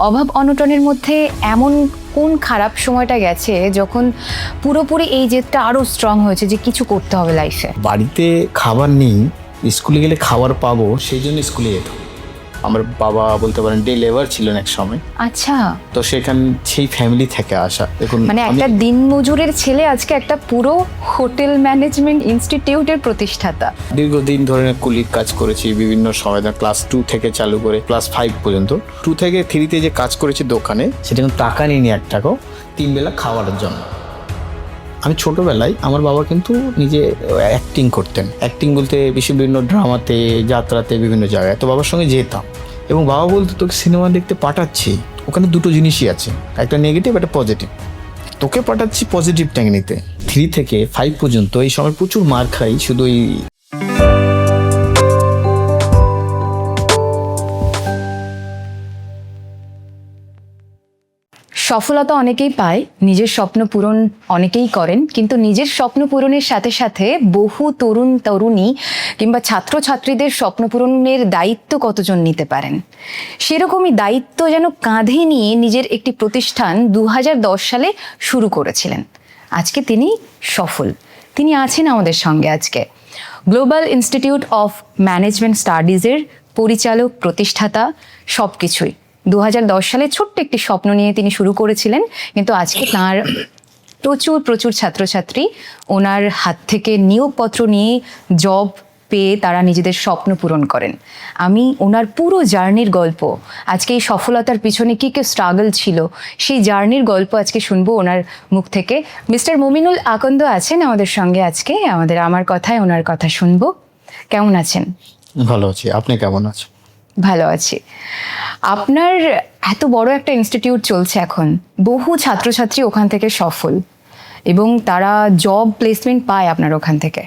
অভাব অনটনের মধ্যে এমন কোন খারাপ সময়টা গেছে যখন পুরোপুরি এই জেদটা আরো স্ট্রং হয়েছে যে কিছু করতে হবে লাইফে? বাড়িতে খাবার নেই, স্কুলে গেলে খাবার পাবো সেই জন্য স্কুলে যেতাম। আমার বাবা বলতে পারেন ডে লেবার ছিলেন এক সময়, আচ্ছা, তো সেই ফ্যামিলি থেকে আসা। দেখুন, মানে একটা দিনমজুরের ছেলে আজকে একটা পুরো হোটেল ম্যানেজমেন্ট ইনস্টিটিউটের প্রতিষ্ঠাতা। দীর্ঘদিন ধরে কুলির কাজ করেছি বিভিন্ন সময়, ক্লাস 2 থেকে চালু করে ক্লাস 5 পর্যন্ত। 2 থেকে 3-তে যে কাজ করেছি দোকানে, সেটা কিন্তু টাকা নিয়ে এক টাকাও, 3 বেলা খাওয়ার জন্য। আমি ছোটবেলায় আমার বাবা কিন্তু নিজে অ্যাক্টিং করতেন। অ্যাক্টিং বলতে বিভিন্ন ড্রামাতে, যাত্রাতে, বিভিন্ন জায়গায়। তো বাবার সঙ্গে যেতাম এবং বাবা বলতো, তোকে সিনেমা দেখতে পাঠাচ্ছি, ওখানে দুটো জিনিসই আছে, একটা নেগেটিভ একটা পজিটিভ। তোকে পাঠাচ্ছি পজিটিভটা নিতে। 3 থেকে 5 পর্যন্ত এই সময় প্রচুর মার খাই শুধু এই সফলতা অনেকেই পায়, নিজের স্বপ্ন পূরণ অনেকেই করেন, কিন্তু নিজের স্বপ্ন পূরণের সাথে সাথে বহু তরুণ তরুণী কিংবা ছাত্রছাত্রীদের স্বপ্ন পূরণের দায়িত্ব কতজন নিতে পারেন? সেরকমই দায়িত্ব যেন কাঁধে নিয়ে নিজের একটি প্রতিষ্ঠান 2010 সালে শুরু করেছিলেন। আজকে তিনি সফল। তিনি আছেন আমাদের সঙ্গে আজকে। গ্লোবাল ইনস্টিটিউট অফ ম্যানেজমেন্ট স্টাডিজের পরিচালক, প্রতিষ্ঠাতা, সব কিছুই। 2010 সালে ছোট্ট একটি স্বপ্ন নিয়ে তিনি শুরু করেছিলেন, কিন্তু আজকে তার প্রচুর ছাত্রছাত্রী ওনার হাত থেকে নিয়োগপত্র নিয়ে জব পেয়ে তারা নিজেদের স্বপ্ন পূরণ করেন। আমি ওনার পুরো জার্নির গল্প, আজকে এই সফলতার পিছনে কী কী স্ট্রাগল ছিল, সেই জার্নির গল্প আজকে শুনবো ওনার মুখ থেকে। মিস্টার মুমিনুল আকন্দ আছেন আমাদের সঙ্গে আজকে। আমার কথায় ওনার কথা শুনবো। কেমন আছেন? ভালো আছি, আপনি কেমন আছেন? ভালো আছি। আপনার এত বড় একটা ইনস্টিটিউট চলছে এখন, বহু ছাত্রছাত্রী ওখান থেকে সফল এবং তারা জব প্লেসমেন্ট পায় আপনার ওখান থেকে।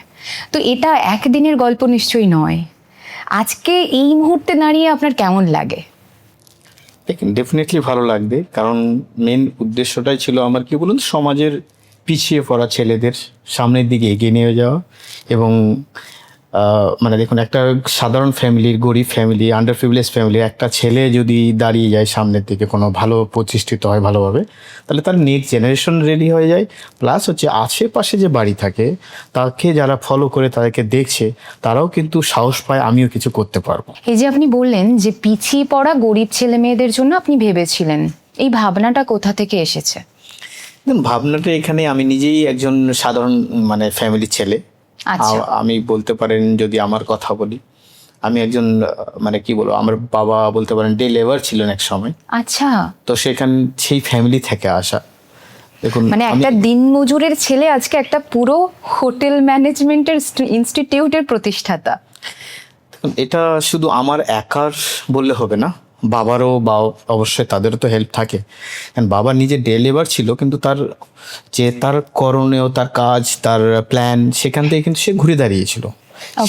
তো এটা একদিনের গল্প নিশ্চয়ই নয়। আজকে এই মুহূর্তে দাঁড়িয়ে আপনার কেমন লাগে? দেখুন, ডেফিনেটলি ভালো লাগবে, কারণ মেন উদ্দেশ্যটাই ছিল আমার, কি বলুন, সমাজের পিছিয়ে পড়া ছেলেদের সামনের দিকে এগিয়ে নিয়ে যাওয়া। এবং মানে দেখুন, একটা সাধারণ ফ্যামিলির, গরিব ফ্যামিলি, আন্ডার প্রিভিলেজ ফ্যামিলির একটা ছেলে যদি দাঁড়িয়ে যায় সামনের দিকে, কোনো ভালো প্রতিষ্ঠিত হয় ভালোভাবে, তাহলে তার নেক্সট জেনারেশন রেডি হয়ে যায়। প্লাস হচ্ছে আশেপাশে যে বাড়ি থাকে তাকে যারা ফলো করে, তাদেরকে দেখছে, তারাও কিন্তু সাহস পায় আমিও কিছু করতে পারবো। এই যে আপনি বললেন যে পিছিয়ে পড়া গরিব ছেলে মেয়েদের জন্য আপনি ভেবেছিলেন, এই ভাবনাটা কোথা থেকে এসেছে? ভাবনাটা এখানে, আমি নিজেই একজন সাধারণ মানে ফ্যামিলির ছেলে। আচ্ছা, আমি বলতে পারেন, যদি আমার কথা বলি, আমি একজন মানে কি বলবো, আমার বাবা বলতে পারেন ডে লেবার ছিলেন এক সময়। আচ্ছা, তো সেই ফ্যামিলি থেকে আসা। দেখুন, মানে একটা দিনমজুরের ছেলে আজকে একটা পুরো হোটেল ম্যানেজমেন্টের ইনস্টিটিউটের প্রতিষ্ঠাতা। এটা শুধু আমার একার বললে হবে না, বাবারও বা অবশ্যই তাদেরও তো হেল্প থাকে। কারণ বাবা নিজে ডে লেবার ছিল, কিন্তু তার করণীয়, তার কাজ, তার প্ল্যান, সেখান থেকে কিন্তু সে ঘুরে দাঁড়িয়েছিল।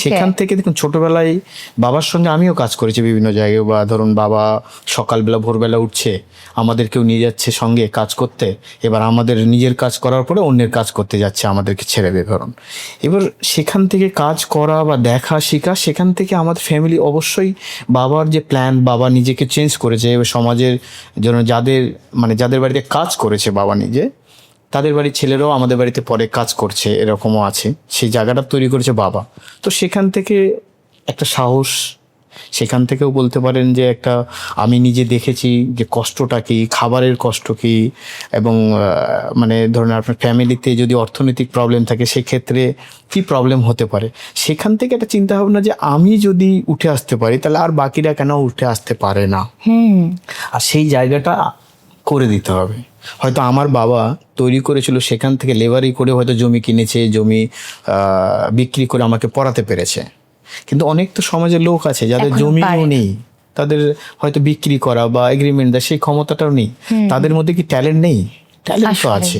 সেখান থেকে দেখুন, ছোটবেলায় বাবার সঙ্গে আমিও কাজ করেছি বিভিন্ন জায়গায়। বা ধরুন, বাবা সকালবেলা ভোরবেলা উঠছে, আমাদেরকেও নিয়ে যাচ্ছে সঙ্গে কাজ করতে। এবার আমাদের নিজের কাজ করার পরে অন্যের কাজ করতে যাচ্ছে আমাদেরকে ছেড়ে দিয়ে, ধরুন। এবার সেখান থেকে কাজ করা বা দেখা শেখা, সেখান থেকে আমাদের ফ্যামিলি অবশ্যই বাবার যে প্ল্যান, বাবা নিজেকে চেঞ্জ করেছে। এবার সমাজের জন্য যাদের বাড়িতে কাজ করেছে বাবা নিজে, তাদের বাড়ির ছেলেরাও আমাদের বাড়িতে পরে কাজ করছে, এরকমও আছে। সেই জায়গাটা তৈরি করেছে বাবা। তো সেখান থেকে একটা সাহস, সেখান থেকেও বলতে পারেন যে একটা, আমি নিজে দেখেছি যে কষ্টটা কি, খাবারের কষ্ট কি, এবং মানে ধরুন আপনার ফ্যামিলিতে যদি অর্থনৈতিক প্রবলেম থাকে, সেক্ষেত্রে কি প্রবলেম হতে পারে। সেখান থেকে একটা চিন্তা ভাবনা যে আমি যদি উঠে আসতে পারি, তাহলে আর বাকিরা কেন উঠে আসতে পারে না। আর সেই জায়গাটা করে দিতে হবে। হয়তো আমার বাবা তৈরি করেছিল, সেখান থেকে লেবারি করে হয়তো জমি কিনেছে, জমি বিক্রি করে আমাকে পড়াতে পেরেছে। কিন্তু অনেক তো সমাজের লোক আছে যাদের জমিও নেই, তাদের হয়তো বিক্রি করা বা এগ্রিমেন্ট দেয় সেই ক্ষমতাটাও নেই। তাদের মধ্যে কি ট্যালেন্ট নেই? ট্যালেন্ট তো আছে।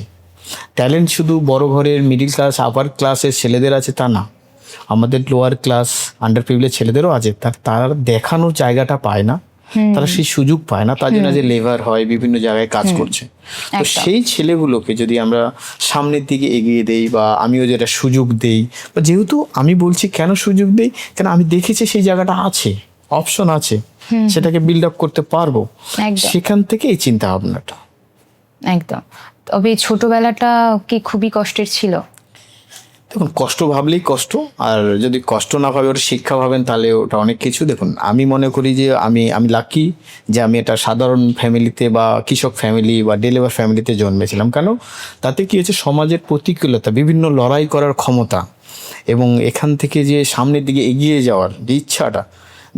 ট্যালেন্ট শুধু বড় ঘরের মিডিল ক্লাস, আপার ক্লাসের ছেলেদের আছে তা না, আমাদের লোয়ার ক্লাস, আন্ডার প্রিভিলেজ ছেলেদেরও আছে। তারা দেখানোর জায়গাটা পায় না, তারা সেই সুযোগ পায় না, তার জন্য যে লেবার হয়, বিভিন্ন জায়গায় কাজ করছে। তো সেই ছেলেগুলোকে যদি আমরা সামনের দিকে এগিয়ে দেই, বা আমিও যেটা সুযোগ দেই, বা যেহেতু আমি বলছি কেন সুযোগ দেই, কেন আমি দেখেছি সেই জায়গাটা আছে, অপশন আছে, সেটাকে বিল্ড আপ করতে পারবো, একদম। সেখান থেকে এই চিন্তা ভাবনাটা। একদম। তবে ছোটবেলাটা কি খুবই কষ্টের ছিল? দেখুন, কষ্ট ভাবলেই কষ্ট, আর যদি কষ্ট না ভাবে ওটা শিক্ষা ভাবেন তাহলে ওটা অনেক কিছু। দেখুন, আমি মনে করি যে আমি লাকি যে আমি একটা সাধারণ ফ্যামিলিতে বা কৃষক ফ্যামিলি বা ডেলিভার ফ্যামিলিতে জন্মেছিলাম। কেন? তাতে কি হচ্ছে, সমাজের প্রতিকূলতা, বিভিন্ন লড়াই করার ক্ষমতা এবং এখান থেকে যে সামনের দিকে এগিয়ে যাওয়ার যে ইচ্ছাটা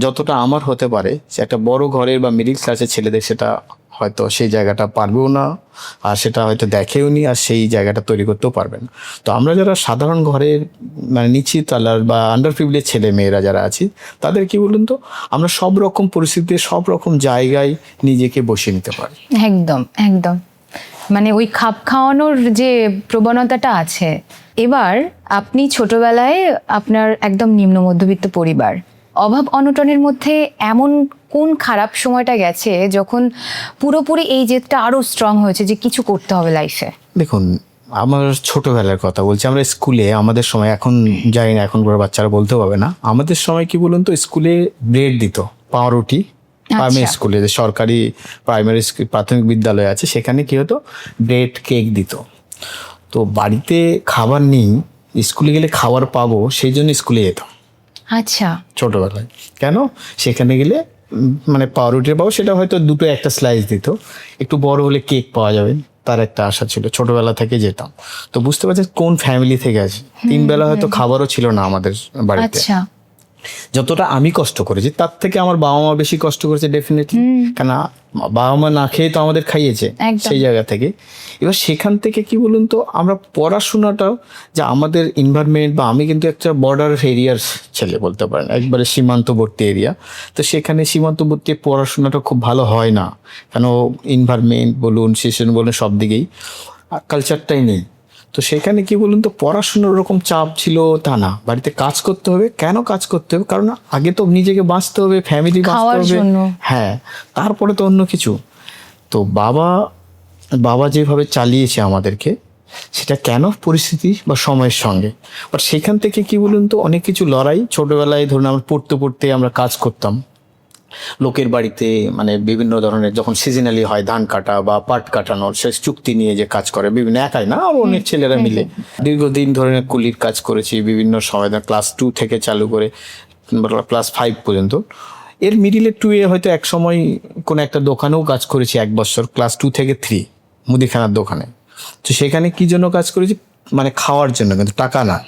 যতটা আমার হতে পারে, সে একটা বড় ঘরের বা মিডিল ক্লাসের ছেলেদের সেটা হয়তো সেই জায়গাটা পারবেও না, আর সেটা হয়তো দেখেও নি, আর সেই জায়গাটা তৈরি করতেও পারবেন না। তো আমরা যারা সাধারণ ঘরের মানে নিচু তলার বা আন্ডার প্রিভিলেজ ছেলে মেয়েরা যারা আছি, তাদের কি বলুন তো, আমরা সব রকম পরিস্থিতিতে সব রকম জায়গায় নিজেকে বসিয়ে নিতে পারি। একদম একদম, মানে ওই খাপ খাওয়ানোর যে প্রবণতাটা আছে। এবার আপনি ছোটবেলায় আপনার একদম নিম্ন মধ্যবিত্ত পরিবার, অভাব অনটনের মধ্যে এমন কোন খারাপ সময়টা গেছে যখন পুরোপুরি এই জেদটা আরো স্ট্রং হয়েছে যে কিছু করতে হবে লাইফে? দেখুন, আমার ছোটবেলার কথা বলছি। আমরা স্কুলে আমাদের সময়, এখন জানি না এখন বড় বাচ্চারা বলতেও পারবে না, আমাদের সময় কি বলুন তো, স্কুলে ব্রেড দিত, পাউরুটি। প্রাইমারি স্কুলে, যে সরকারি প্রাইমারি প্রাথমিক বিদ্যালয় আছে, সেখানে কি হতো, ব্রেড কেক দিত। তো বাড়িতে খাবার নেই, স্কুলে গেলে খাবার পাবো, সেই জন্য স্কুলে যেতাম আচ্ছা। ছোটবেলায়। কেন? সেখানে গেলে মানে পাউরুটি পাবো, সেটা হয়তো দুটো একটা স্লাইস দিত, একটু বড় হলে কেক পাওয়া যাবে, তার একটা আশা ছিল। ছোটবেলা থেকে যেতাম। তো বুঝতে পারছেন কোন ফ্যামিলি থেকে আছে। 3 বেলা হয়তো খাবারও ছিল না আমাদের বাড়িতে। আচ্ছা। যতটা আমি কষ্ট করেছি তার থেকে আমার বাবা মা বেশি কষ্ট করেছে ডেফিনেটলি, কেন বাবা মা না খেয়ে তো আমাদের খাইয়েছে একদম। সেই জায়গা থেকে। এবার সেখান থেকে কি বলুন তো, আমরা পড়াশোনাটাও যে আমাদের এনভায়রনমেন্ট, বা আমি কিন্তু একটা বর্ডার এরিয়ার ছেলে বলতে পারেন, একবারে সীমান্তবর্তী এরিয়া। তো সেখানে সীমান্তবর্তী পড়াশোনাটা খুব ভালো হয় না, কেন এনভায়রনমেন্ট বলুন, সেশন বলুন, সব দিকেই কালচারটাই নেই। তো সেখানে কি বলুন তো, পড়াশোনার ওরকম চাপ ছিল তা না, বাড়িতে কাজ করতে হবে। কেন কাজ করতে হবে? কারণ আগে তো নিজেকে বাঁচতে হবে, ফ্যামিলি বাঁচতে খাওয়ার হবে, জন্য। হ্যাঁ, তারপরে তো অন্য কিছু। তো বাবা যেভাবে চালিয়েছে আমাদেরকে, সেটা কেন পরিস্থিতি বা সময়ের সঙ্গে। বাট সেখান থেকে কি বলুন তো, অনেক কিছু লড়াই। ছোটবেলায় ধরুন আমরা পড়তে পড়তে আমরা কাজ করতাম লোকের বাড়িতে, মানে বিভিন্ন ধরনের, যখন সিজনালি হয় ধান কাটা বা পাট কাটানোর, সে চুক্তি নিয়ে যে কাজ করে, বিভিন্ন একাই না, আর অনেক ছেলেরা মিলে দীর্ঘদিন ধরে কুলির কাজ করেছি বিভিন্ন সময়, ক্লাস 2 থেকে চালু করে ক্লাস 5 পর্যন্ত। এর মিডিলে 2-এ হয়তো এক সময় কোনো একটা দোকানেও কাজ করেছি 1 বছর, ক্লাস 2 থেকে 3 মুদিখানার দোকানে। তো সেখানে কি জন্য কাজ করেছি, মানে খাওয়ার জন্য, কিন্তু টাকা না।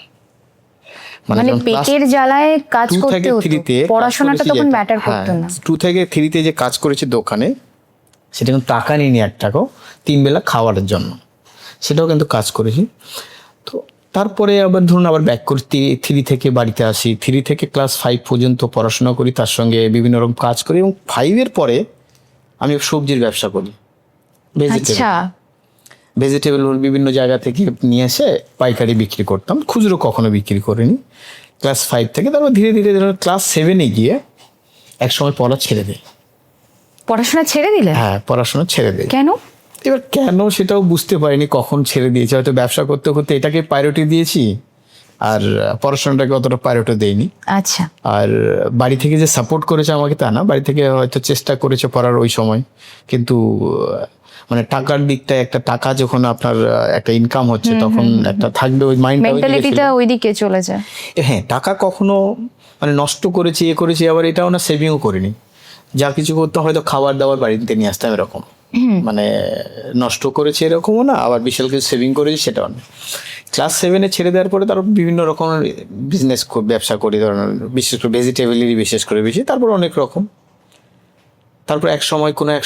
মানে যখন class পেটের জ্বালায় কাজ 2 করতে থেকে হতো, 3-তে পড়াশোনাটা তখন ম্যাটার হ্যাঁ, করতো না। 2 থেকে 3-তে যে কাজ করেছি দোকানে, সেটা কিন্তু টাকা নিয়ে 1 টাকাও, 3 বেলা খাওয়ার জন্য, সেটাও কিন্তু কাজ করেছি। তো তারপরে আবার ধরুন আবার ব্যাক করি, 3 থেকে বাড়িতে আসি, 3 থেকে ক্লাস 5 পর্যন্ত পড়াশোনা করি, তার সঙ্গে বিভিন্ন রকম কাজ করি, এবং 5-এর পরে আমি সবজির ব্যবসা করি। আচ্ছা। ভেজিটেবল বিভিন্ন জায়গা থেকে নিয়ে এসে পাইকারি বিক্রি করতাম, খুচরো কখনো বিক্রি করিনি। ক্লাস 5 থেকে তারপর ধীরে ধীরে ক্লাস 7-এ গিয়ে এক সময় পড়া ছেড়ে দেয়। পড়াশোনা ছেড়ে দিলে? হ্যাঁ, পড়াশোনা ছেড়ে দেয়। কেন? এবার কেন সেটাও বুঝতে পারিনি কখন ছেড়ে দিয়েছি। হয়তো ব্যবসা করতে করতে এটাকে প্রায়োরিটি দিয়েছি, আর পড়াশোনাটাকে অতটা প্রায়োরিটি দেইনি। আচ্ছা। আর বাড়ি থেকে যে সাপোর্ট করেছে আমাকে তা না, বাড়ি থেকে হয়তো চেষ্টা করেছে পড়ার ওই সময়, কিন্তু মানে টাকার দিকটা, একটা টাকা যখন আপনার একটা ইনকাম হচ্ছে, তখন একটা থাকবে ওই মেন্টালিটিটা ওইদিকে চলে যায়। হ্যাঁ, টাকা কখনো মানে নষ্ট করেছি, করেছি, আবার এটাও না সেভিংও করিনি। যা কিছু করতাম হয়তো খাবার দাবার বাড়িতে নিয়ে আসতাম, এরকম মানে নষ্ট করেছি এরকমও না, আবার বিশাল কিছু সেভিং করেছি সেটাও না। ক্লাস 7-এ ছেড়ে দেওয়ার পরে তারপর বিভিন্ন রকমের বিজনেস ব্যবসা করি, ধরনের বিশেষ করে ভেজিটেবলেরই বিশেষ করে বেশি, তারপর অনেক রকম। তারপর এক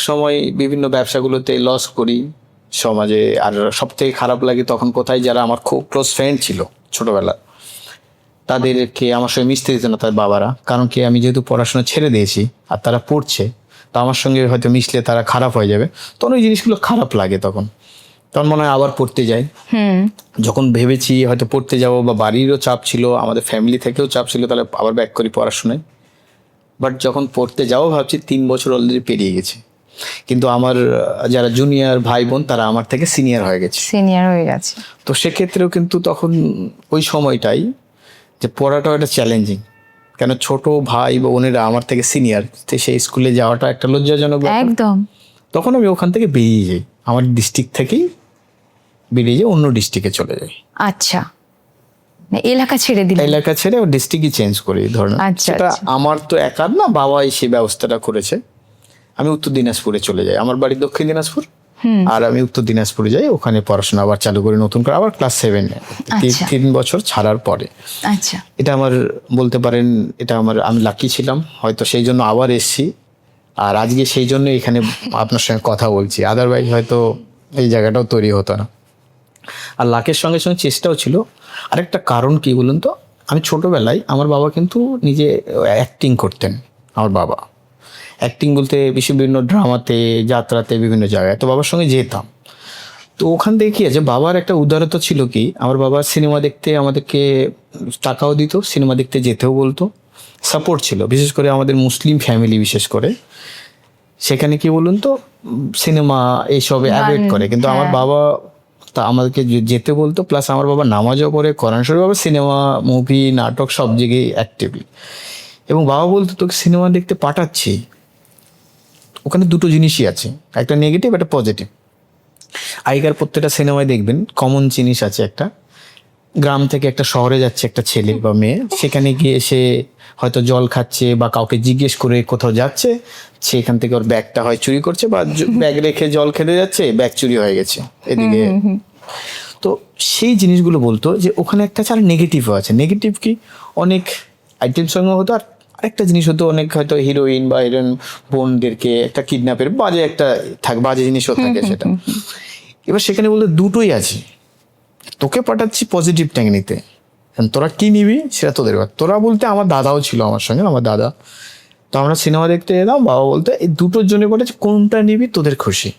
সময় বিভিন্ন ব্যবসাগুলোতে লস করি সমাজে। আর সব থেকে খারাপ লাগে তখন কোথায়, যারা আমার খুব ক্লোজ ফ্রেন্ড ছিল ছোটবেলা, তাদেরকে আমার সঙ্গে মিশতে দিত না তার বাবারা। কারণ কি, আমি যেহেতু পড়াশোনা ছেড়ে দিয়েছি আর তারা পড়ছে, তো আমার সঙ্গে হয়তো মিশলে তারা খারাপ হয়ে যাবে, তখন ওই জিনিসগুলো খারাপ লাগে। তখন মনে হয় আবার পড়তে যাই। যখন ভেবেছি হয়তো পড়তে যাব, বা বাড়িরও চাপ ছিল, আমাদের ফ্যামিলি থেকেও চাপ ছিল, তাহলে আবার ব্যাক করি পড়াশোনায়। বাট যখন পড়তে যাবো ভাবছি 3 বছর অলরেডি পেরিয়ে গেছে, কিন্তু আমার যারা জুনিয়র ভাই বোন তারা আমার থেকে সিনিয়র হয়ে গেছে। তো সেক্ষেত্রেও কিন্তু তখন ওই সময়টাই যে পড়াটাও একটা চ্যালেঞ্জিং, কেন ছোট ভাই বা বোনেরা আমার থেকে সিনিয়র, তো সেই স্কুলে যাওয়াটা একটা লজ্জাজনক ব্যাপার। একদম। তখন আমি ওখান থেকে বেরিয়ে যাই, আমার ডিস্ট্রিক্ট থেকেই বেরিয়ে যাই, অন্য ডিস্ট্রিক্টে চলে যাই। আচ্ছা, এলাকা ছেড়ে দিলেন। এলাকা ছেড়ে ও ডিস্ট্রিক্টই চেঞ্জ করি ধরুন। আচ্ছা, সেটা আচ্ছা। আমার তো একার না, বাবাই সেই ব্যবস্থাটা করেছে। আমি উত্তর দিনাজপুরে চলে যাই, আমার বাড়ি দক্ষিণ দিনাজপুর, আর আমি উত্তর দিনাজপুরে যাই, ওখানে পড়াশোনা আবার চালু করি নতুন করে, আবার ক্লাস 7 আচ্ছা। 3 বছর ছাড়ার পরে। আচ্ছা, এটা আমার বলতে পারেন, এটা আমার, আমি লাকি ছিলাম হয়তো, সেই জন্য আবার এসেছি। আর আজকে সেই জন্য এখানে আপনার সঙ্গে কথা বলছি, আদারওয়াইজ হয়তো এই জায়গাটাও তৈরি হতো না। আর লাকের সঙ্গে সঙ্গে চেষ্টাও ছিল। আরেকটা কারণ কি বলুন তো, আমি ছোটবেলায় আমার বাবা কিন্তু নিজে অ্যাক্টিং করতেন। আমার বাবা অ্যাক্টিং বলতে বিভিন্ন ড্রামাতে, যাত্রাতে, বিভিন্ন জায়গায়, তো বাবার সঙ্গে যেতাম। তো ওখান থেকে কি আছে, বাবার একটা উদারতা ছিল কি, আমার বাবা সিনেমা দেখতে আমাদেরকে টাকাও দিত, সিনেমা দেখতে যেতেও বলতো, সাপোর্ট ছিল। বিশেষ করে আমাদের মুসলিম ফ্যামিলি, বিশেষ করে সেখানে কি বলুন তো, সিনেমা এইসবে অ্যাভয়েড করে, কিন্তু আমার হ্যাঁ। বাবা তা আমাদেরকে যেতে বলতো। প্লাস আমার বাবা নামাজও পড়ে, কোরআন শরীফ, বাবা সিনেমা, মুভি, নাটক সব জায়গায় অ্যাক্টিভলি। এবং বাবা বলতো, তোকে সিনেমা দেখতে পাঠাচ্ছি, ওখানে দুটো জিনিসই আছে, একটা নেগেটিভ, একটা পজিটিভ। আগেকার প্রত্যেকটা সিনেমায় দেখবেন কমন জিনিস আছে, একটা গ্রাম থেকে একটা শহরে যাচ্ছে একটা ছেলে বা মেয়ে, সেখানে গিয়ে সে হয়তো জল খাচ্ছে বা কাউকে জিজ্ঞেস করে কোথাও যাচ্ছে, সেখান থেকে ওর ব্যাগটা হয় চুরি করছে, বা ব্যাগ রেখে জল খেতে যাচ্ছে, ব্যাগ চুরি হয়ে গেছে এদিকে। তো সেই জিনিসগুলো বলতো যে ওখানে একটা চার নেগেটিভও আছে। নেগেটিভ কি, অনেক আইটেম সঙ্গে হতো। আর আরেকটা জিনিস হতো, অনেক হয়তো হিরোইন বা হিরোইন বোনদেরকে একটা কিডন্যাপের বাজে একটা বাজে জিনিসও থাকে সেটা। এবার সেখানে বলতে দুটোই আছে, তোকে পাঠাচ্ছি পজিটিভ ট্যাঙ্ক নিতে, তোরা কি নিবি সেটা তোদের ব্যাপার। তোরা বলতে আমার দাদাও ছিল আমার সঙ্গে, আমার দাদা। তো আমরা সিনেমা দেখতে এলাম, বাবা বলতে এই দুটোর জন্য বলেছে কোনটা নিবি তোদের খুশি।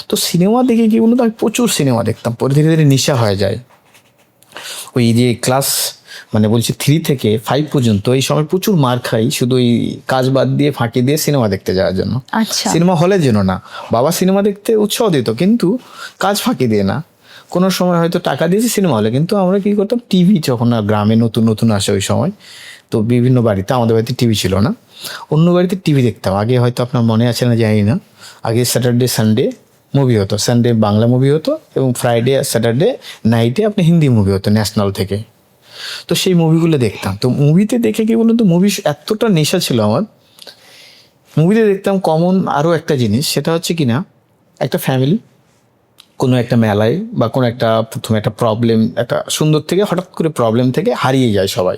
তো সিনেমা দেখে কি বলতো, আমি প্রচুর সিনেমা দেখতাম, পরে ধীরে ধীরে নেশা হয়ে যায়। ওই যে ক্লাস মানে বলছি 3 থেকে 5 পর্যন্ত এই সময় প্রচুর মার খাই, শুধু ওই কাজ বাদ দিয়ে ফাঁকি দিয়ে সিনেমা দেখতে যাওয়ার জন্য। আচ্ছা। সিনেমা হলের জন্য না, বাবা সিনেমা দেখতে উৎসাহ দিত, কিন্তু কাজ ফাঁকি দিয়ে না। কোনো সময় হয়তো টাকা দিয়েছি সিনেমা হলে, কিন্তু আমরা কি করতাম, টিভি যখন না গ্রামে নতুন নতুন আসে ওই সময়, তো বিভিন্ন বাড়িতে, আমাদের বাড়িতে টিভি ছিল না, অন্য বাড়িতে টিভি দেখতাম। আগে হয়তো আপনার মনে আছে না জানি না, আগে স্যাটারডে সানডে মুভি হতো, সানডে বাংলা মুভি হতো, এবং ফ্রাইডে আর স্যাটারডে নাইটে আপনি হিন্দি মুভি হতো ন্যাশনাল থেকে। তো সেই মুভিগুলো দেখতাম। তো মুভিতে দেখে কি বলুন তো, মুভি এতটা নেশা ছিল আমার, মুভিতে দেখতাম কমন আরও একটা জিনিস, সেটা হচ্ছে কি না, একটা ফ্যামিলি কোনো একটা মেলায় বা কোনো একটা প্রথমে একটা প্রবলেম, একটা সুন্দর থেকে হঠাৎ করে প্রবলেম থেকে হারিয়ে যায় সবাই,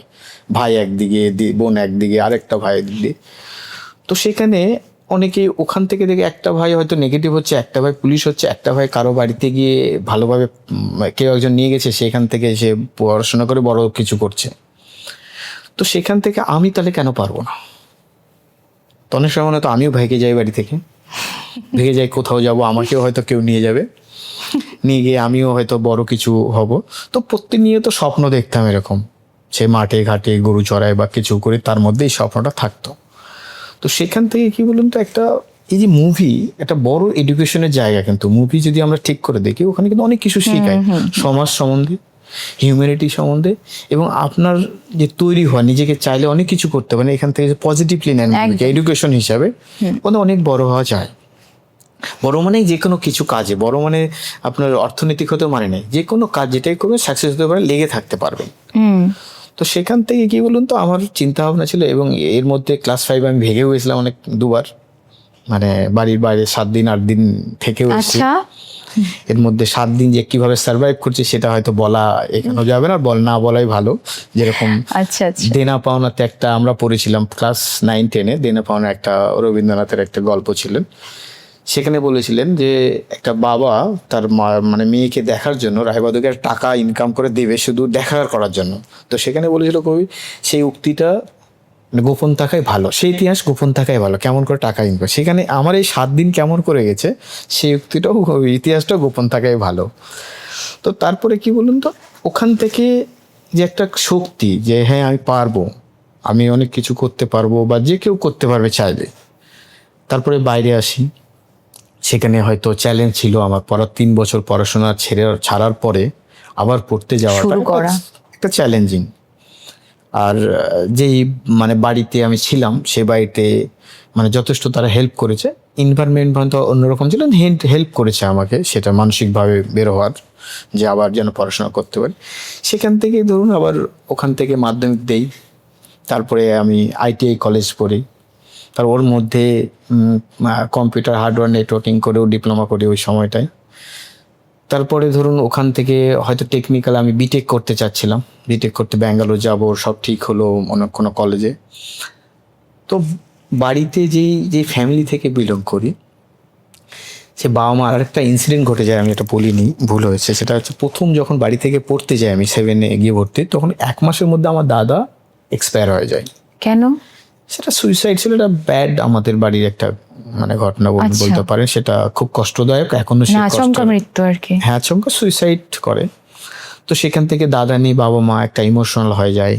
ভাই একদিকে, বোন একদিকে, আরেকটা ভাই একদিকে। তো সেখানে অনেকে ওখান থেকে দেখে, একটা ভাই হয়তো নেগেটিভ হচ্ছে, একটা ভাই পুলিশ হচ্ছে, একটা ভাই কারো বাড়িতে গিয়ে ভালোভাবে কেউ একজন নিয়ে গেছে, সেখান থেকে সে পড়াশোনা করে বড় কিছু করছে। তো সেখান থেকে আমি তাহলে কেন পারবো না? তো অনেক সময় তো আমিও ভেগে যাই বাড়ি থেকে, ভেগে যাই কোথাও যাব, আমাকেও হয়তো কেউ নিয়ে যাবে, নিয়ে গিয়ে আমিও হয়তো বড় কিছু হব। তো প্রতিনিয়ত স্বপ্ন দেখতাম এরকম, সে মাঠে ঘাটে গরু চড়ায় বা কিছু করে, তার মধ্যেই স্বপ্নটা থাকতো। তো সেখান থেকে কি বলুন তো, একটা এই যে মুভি একটা বড় এডুকেশনের জায়গা, কিন্তু মুভি যদি আমরা ঠিক করে দেখি, ওখানে কিন্তু অনেক কিছু শেখায়, সমাজ সম্বন্ধে, হিউম্যানিটি সম্বন্ধে, এবং আপনার যে তৈরি হওয়া, নিজেকে চাইলে অনেক কিছু করতে পারেন এখান থেকে, পজিটিভলি নেন এডুকেশন হিসাবে, অনেক বড় হওয়া যায়। বড় মানে যে কোনো কিছু কাজে, বড় মানে আপনার অর্থনৈতিক হতে মানে নেই, যে কোনো কাজ যেটাই করবে সাকসেস হতে পারে, লেগে থাকতে পারবেন। তো সেখান থেকে কি বলুন তো, আমার চিন্তা ভাবনা ছিল, এবং এর মধ্যে ক্লাস 5 আমি ভেগেও গেছিলাম অনেক, দুবার, মানে বাড়ির বাইরে 7 দিন 8 দিন থেকেও এসেছি। আচ্ছা। এর মধ্যে 7 দিন যে কিভাবে সার্ভাইভ করছি সেটা হয়তো বলা এখানেও যাবে না, না বলাই ভালো। যেরকম আচ্ছা, আচ্ছা। দেনা পাওনাতে একটা আমরা পড়েছিলাম ক্লাস 9-10-এ, দেনা পাওনা একটা রবীন্দ্রনাথের একটা গল্প ছিলেন। সেখানে বলেছিলেন যে একটা বাবা তার মানে মেয়েকে দেখার জন্য রায়বাদকের টাকা ইনকাম করে দেবে শুধু দেখা করার জন্য। তো সেখানে বলেছিল কবি, সেই উক্তিটা গোপন থাকাই ভালো, সেই ইতিহাস গোপন থাকাই ভালো, কেমন করে টাকা ইনকাম। সেখানে আমার এই 7 দিন কেমন করে গেছে, সেই উক্তিটাও, ইতিহাসটাও গোপন থাকাই ভালো। তো তারপরে কি বলুন তো, ওখান থেকে যে একটা শক্তি, যে হ্যাঁ আমি পারবো, আমি অনেক কিছু করতে পারবো, বা যে কেউ করতে পারবে চাইলে। তারপরে বাইরে আসি, সেখানে হয়তো চ্যালেঞ্জ ছিল আমার, পড়ার 3 বছর পড়াশোনা ছাড়ার পরে আবার পড়তে যাওয়াটা একটা চ্যালেঞ্জিং। আর যেই মানে বাড়িতে আমি ছিলাম সে বাড়িতে মানে যথেষ্ট তারা হেল্প করেছে, এনভায়রনমেন্ট তো অন্যরকম ছিল, হেল্প করেছে আমাকে সেটা মানসিকভাবে বের হওয়ার, যে আবার যেন পড়াশোনা করতে পারি। সেখান থেকে ধরুন আবার ওখান থেকে মাধ্যমিক দেই, তারপরে আমি আইটিআই কলেজ পড়ি, তার ওর মধ্যে কম্পিউটার হার্ডওয়্যার নেটওয়ার্কিং করেও ডিপ্লোমা করি ওই সময়টায়। তারপরে ধরুন ওখান থেকে হয়তো টেকনিক্যাল আমি বিটেক করতে চাচ্ছিলাম, বিটেক করতে ব্যাঙ্গালোর যাব, সব ঠিক হলো অনেক কোনো কলেজে। তো বাড়িতে যেই ফ্যামিলি থেকে বিলং করি, সে বাবা মা আর একটা ইনসিডেন্ট ঘটে যায়, আমি এটা বলিনি, ভুল হয়েছে। সেটা হচ্ছে প্রথম যখন বাড়ি থেকে পড়তে যাই আমি 7-এ গিয়ে ভর্তি, তখন 1 মাসের মধ্যে আমার দাদা এক্সপায়ার হয়ে যায়। কেন? সেটা সুইসাইড ছিল, এটা ব্যাড আমাদের বাড়ির একটা মানে ঘটনা আচ্ছা। বলতে পারেন। সেটা খুব কষ্টদায়ক, এখনো সে না, আচমকা কষ্ট, মৃত্যু আর কি। হ্যাঁ আচমকা সুইসাইড করে। তো সেখান থেকে দাদা নিয়ে বাবা মা একটা ইমোশনাল হয়ে যায়,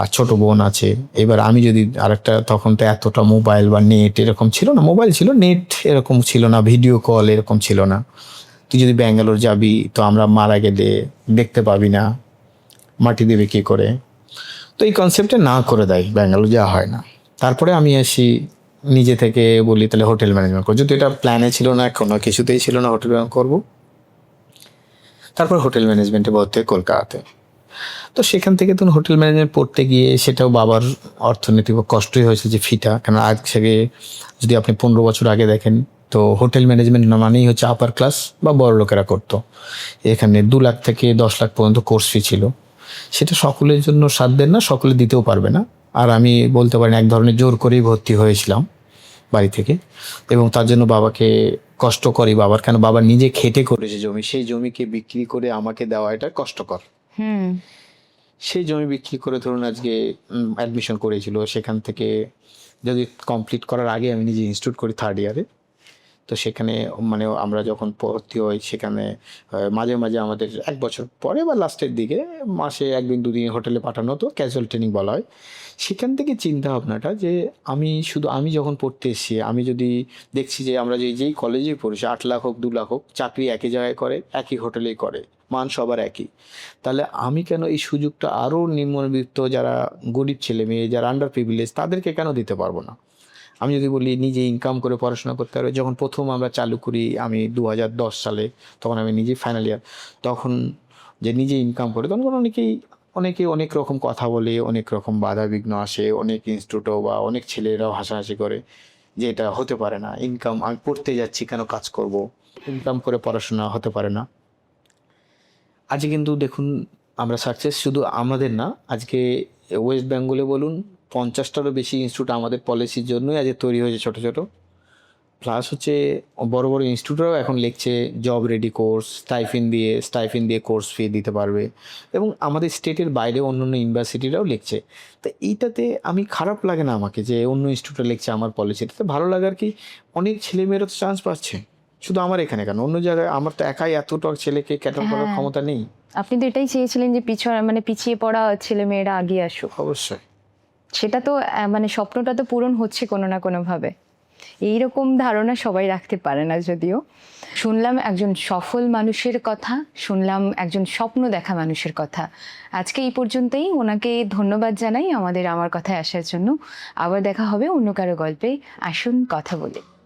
আর ছোট বোন আছে। এবার আমি যদি আরেকটা, তখন তো এতটা মোবাইল বা নেট এরকম ছিল না, মোবাইল ছিল, নেট এরকম ছিল না, ভিডিও কল এরকম ছিল না। তুই যদি ব্যাঙ্গালোর যাবি তো আমরা মারা গেলে দেখতে পাবি না, মাটি দেবে কী করে। তো এই কনসেপ্টে না করে দেয়, ব্যাঙ্গালোর যাওয়া হয় না। তারপরে আমি আসি নিজে থেকে, বলি তাহলে হোটেল ম্যানেজমেন্ট করবো, যেহেতু এটা প্ল্যানে ছিল না, কোনো কিছুতেই ছিল না হোটেল ম্যানেজমেন্ট করবো। তারপর হোটেল ম্যানেজমেন্টে ভর্তি হয় কলকাতাতে। তো সেখান থেকে তো হোটেল ম্যানেজমেন্ট পড়তে গিয়ে সেটাও বাবার অর্থনৈতিক কষ্টই হয়েছে যে ফিটা, কেন আজ থেকে যদি আপনি 15 বছর আগে দেখেন তো হোটেল ম্যানেজমেন্ট মানেই হচ্ছে আপার ক্লাস বা বড় লোকেরা করতো। এখানে 2 লাখ থেকে 10 লাখ পর্যন্ত কোর্স ফি ছিল। সেটা সকলের জন্য সাধ্যের না, সকলে দিতেও পারবে না। আর আমি বলতে পারেন এক ধরনের জোর করেই ভর্তি হয়েছিলাম বাড়ি থেকে, এবং তার জন্য বাবাকে কষ্ট করি। বাবার কেন, বাবা নিজে খেটে করেছে জমি, সেই জমিকে বিক্রি করে আমাকে দেওয়া এটা কষ্টকর। হুম। সেই জমি বিক্রি করে ধরুন আজকে অ্যাডমিশন করেছিল, সেখান থেকে যদি কমপ্লিট করার আগে আমি নিজে ইনস্টিটিউট করি 3rd ইয়ারে। তো সেখানে মানে আমরা যখন ভর্তি হই সেখানে মাঝে মাঝে আমাদের 1 বছর পরে বা লাস্টের দিকে মাসে 1 দিন 2 দিন হোটেলে পাঠানো হতো, ক্যাজুয়াল ট্রেনিং বলা হয়। সেখান থেকে চিন্তা ভাবনাটা যে আমি যখন পড়তে এসেছি, আমি যদি দেখছি যে আমরা যেই কলেজেই পড়েছি 8 লাখ হোক 2 লাখ হোক, চাকরি একই জায়গায় করে, একই হোটেলেই করে, মান সবার একই, তাহলে আমি কেন এই সুযোগটা আরও নিম্নবিত্ত যারা গরিব ছেলে মেয়ে, যারা আন্ডার প্রিভিলেজ, তাদেরকে কেন দিতে পারবো না? আমি যদি বলি নিজে ইনকাম করে পড়াশোনা করতে পারবে। যখন প্রথম আমরা চালু করি আমি 2010 সালে, তখন আমি নিজেই ফাইনাল ইয়ার, তখন যে নিজে ইনকাম করে, তখন অনেকে অনেক রকম কথা বলে, অনেক রকম বাধা বিঘ্ন আসে, অনেক ইনস্টিটিউটও বা অনেক ছেলেরাও হাসাহাসি করে যে এটা হতে পারে না, ইনকাম আমি পড়তে যাচ্ছি কেন কাজ করব, ইনকাম করে পড়াশোনা হতে পারে না। আজকে কিন্তু দেখুন আমরা সাকসেস শুধু আমাদের না, আজকে ওয়েস্ট বেঙ্গলে বলুন 50টারও বেশি ইনস্টিটিউট আমাদের পলিসির জন্যই আজ তৈরি হয়েছে, ছোট ছোট। প্লাস হচ্ছে বড় বড় ইনস্টিটিউটরাও এখন লিখছে জব রেডি কোর্স, স্টাইফিন দিয়ে কোর্স ফি দিতে পারবে, এবং আমাদের স্টেটের বাইরে অন্য অন্য ইউনিভার্সিটিরাও লিখছে। তো এইটাতে আমি খারাপ লাগে না আমাকে যে অন্য ইনস্টিটিউটে লিখছে আমার পলিসিটাতে, ভালো লাগার কি অনেক ছেলেমেয়েরা তো চান্স পাচ্ছে, শুধু আমার এখানে কেন, অন্য জায়গায় আমার তো একাই এতটা ছেলেকে ক্যাটার করার হ্যাঁ। ক্ষমতা নেই। আপনি তো এটাই চেয়েছিলেন যে পিছিয়ে পড়া ছেলে মেয়েরা এগিয়ে আসুক। অবশ্যই। সেটা তো মানে স্বপ্নটা তো পূরণ হচ্ছে কোনো না কোনো ভাবে। এইরকম ধারণা সবাই রাখতে পারে না যদিও। শুনলাম একজন সফল মানুষের কথা, শুনলাম একজন স্বপ্ন দেখা মানুষের কথা। আজকে এই পর্যন্তই। ওনাকে ধন্যবাদ জানাই আমার কথায় আসার জন্য। আবার দেখা হবে অন্য কারো গল্পে। আসুন কথা বলি।